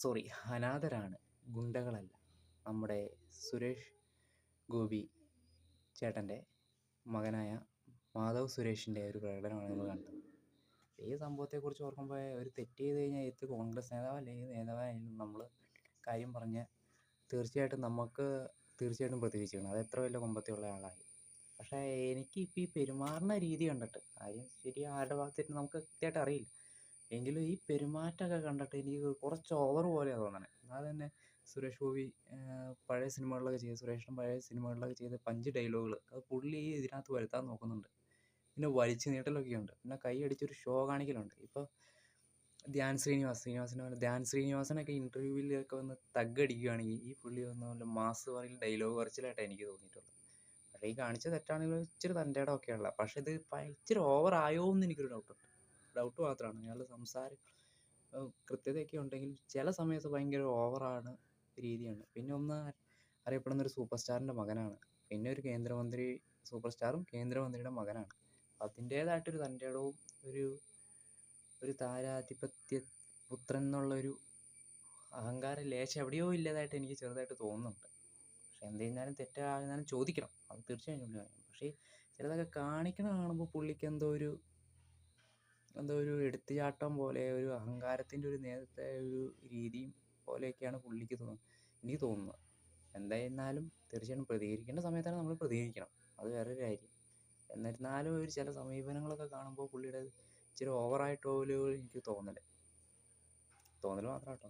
Sorry, അനാഥരാണ്, ഗുണ്ടകളല്ല. നമ്മുടെ സുരേഷ് ഗോപി ചേട്ടൻ്റെ മകനായ മാധവ് സുരേഷിൻ്റെ ഒരു പ്രകടനമാണ് നിങ്ങൾ കണ്ടത്. ഈ സംഭവത്തെക്കുറിച്ച് ഓർക്കുമ്പോൾ ഒരു തെറ്റ് ചെയ്ത് കഴിഞ്ഞാൽ ഏത് കോൺഗ്രസ് നേതാവല്ല ഏത് നേതാവായാലും നമ്മൾ കാര്യം പറഞ്ഞ് തീർച്ചയായിട്ടും പ്രതികരിക്കണം. അത് എത്ര വലിയ കൊമ്പത്തിയുള്ള ആളായി. പക്ഷേ എനിക്ക് ഇപ്പോൾ ഈ പെരുമാറുന്ന രീതി കണ്ടിട്ട് കാര്യം ശരി ആരുടെ ഭാഗത്തേക്ക് നമുക്ക് കൃത്യമായിട്ട് അറിയില്ല. എങ്കിലും ഈ പെരുമാറ്റമൊക്കെ കണ്ടിട്ട് എനിക്ക് കുറച്ച് ഓവർ പോലെയാണ് തോന്നണേ. അത് തന്നെ സുരേഷ് ഗോപി പഴയ സിനിമകളിലൊക്കെ ചെയ്ത പഞ്ച് ഡയലോഗുകൾ അത് പുള്ളി ഇതിനകത്ത് വരുത്താൻ നോക്കുന്നുണ്ട്. പിന്നെ വലിച്ചു നീട്ടലൊക്കെയുണ്ട്. പിന്നെ കൈ അടിച്ചൊരു ഷോ കാണിക്കലുണ്ട്. ഇപ്പോൾ ധ്യാൻ ശ്രീനിവാസനൊക്കെ ഇൻ്റർവ്യൂവിലൊക്കെ വന്ന് തഗ്ഗടിക്കുകയാണെങ്കിൽ ഈ പുള്ളി വന്ന പോലെ മാസ് പറയിൽ ഡയലോഗ് പറച്ചിലായിട്ടാണ് എനിക്ക് തോന്നിയിട്ടുള്ളത്. പക്ഷേ ഈ കാണിച്ച തെറ്റാണെങ്കിലും ഇച്ചിരി തൻ്റെ ഇടമൊക്കെയുള്ള, പക്ഷേ ഇത് ഇച്ചിരി ഓവർ ആയോ എന്ന് എനിക്കൊരു ഡൗട്ട് മാത്രമാണ്. അയാളുടെ സംസാരം കൃത്യതയൊക്കെ ഉണ്ടെങ്കിലും ചില സമയത്ത് ഭയങ്കര ഓവറാണ് രീതിയാണ്. പിന്നെ ഒന്ന് അറിയപ്പെടുന്നൊരു സൂപ്പർ സ്റ്റാറിൻ്റെ മകനാണ്. പിന്നെ ഒരു സൂപ്പർ സ്റ്റാറും കേന്ദ്രമന്ത്രിയുടെ മകനാണ്. അതിൻ്റേതായിട്ടൊരു തൻ്റെ ഇടവും ഒരു താരാധിപത്യ പുത്രൻ എന്നുള്ളൊരു അഹങ്കാരം ലേശം എവിടെയോ ഇല്ലതായിട്ട് എനിക്ക് ചെറുതായിട്ട് തോന്നുന്നുണ്ട്. പക്ഷെ എന്ത് കഴിഞ്ഞാലും തെറ്റായിരുന്നാലും ചോദിക്കണം, അത് തീർച്ചയായും ചോദിക്കണം. പക്ഷേ ചിലതൊക്കെ കാണുമ്പോൾ പുള്ളിക്ക് എന്തോ ഒരു എടുത്തുചാട്ടം പോലെ, ഒരു അഹങ്കാരത്തിൻ്റെ ഒരു നേരത്തെ ഒരു രീതിയും പോലെയൊക്കെയാണ് എനിക്ക് തോന്നുന്നത്. എന്തായിരുന്നാലും തീർച്ചയായിട്ടും പ്രതികരിക്കേണ്ട സമയത്താണ് നമ്മൾ പ്രതികരിക്കണം, അത് വേറൊരു കാര്യം. എന്നിരുന്നാലും ഒരു ചില സമീപനങ്ങളൊക്കെ കാണുമ്പോൾ പുള്ളിയുടെ ഇച്ചിരി ഓവറായിട്ട് പോലും എനിക്ക് തോന്നൽ മാത്രം കേട്ടോ.